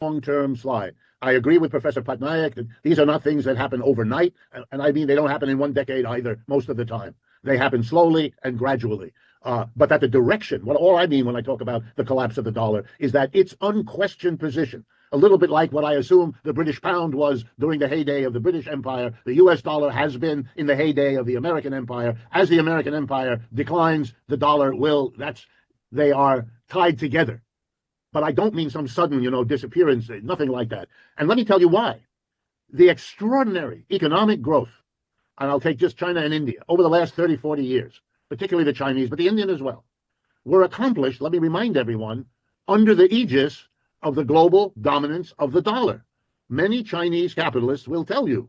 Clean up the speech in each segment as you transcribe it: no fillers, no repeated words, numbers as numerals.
long-term slide. I agree with Professor Patnaik that these are not things that happen overnight, and I mean they don't happen in one decade either. Most of the time, they happen slowly and gradually. But that the direction, what all I mean when I talk about the collapse of the dollar, is that its unquestioned position, a little bit like what I assume the British pound was during the heyday of the British Empire, the US dollar has been in the heyday of the American Empire. As the American Empire declines, the dollar will. They are tied together. But I don't mean some sudden, disappearance, nothing like that. And let me tell you why. The extraordinary economic growth, and I'll take just China and India, over the last 30, 40 years, particularly the Chinese, but the Indian as well, were accomplished, let me remind everyone, under the aegis of the global dominance of the dollar. Many Chinese capitalists will tell you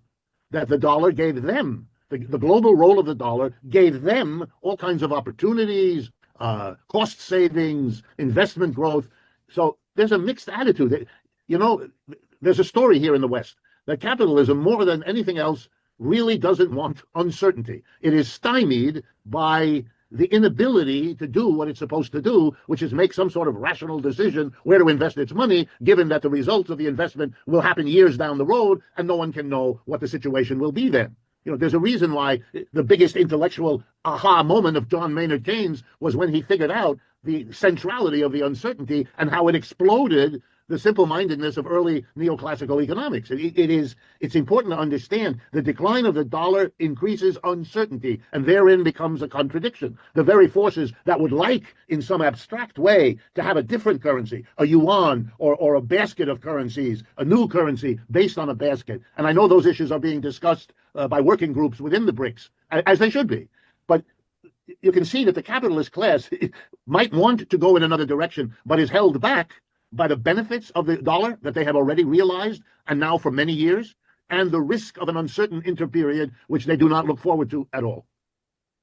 that the dollar gave them, the global role of the dollar gave them all kinds of opportunities, cost savings, investment growth. So there's a mixed attitude. There's a story here in the West that capitalism, more than anything else, really doesn't want uncertainty. It is stymied by the inability to do what it's supposed to do, which is make some sort of rational decision where to invest its money, given that the results of the investment will happen years down the road, and no one can know what the situation will be then. There's a reason why the biggest intellectual aha moment of John Maynard Keynes was when he figured out the centrality of the uncertainty and how it exploded the simple-mindedness of early neoclassical economics. It's important to understand the decline of the dollar increases uncertainty, and therein becomes a contradiction. The very forces that would like, in some abstract way, to have a different currency, a yuan or a basket of currencies, a new currency based on a basket. And I know those issues are being discussed by working groups within the BRICS, as they should be. But you can see that the capitalist class might want to go in another direction, but is held back by the benefits of the dollar that they have already realized, and now for many years, and the risk of an uncertain interperiod, which they do not look forward to at all.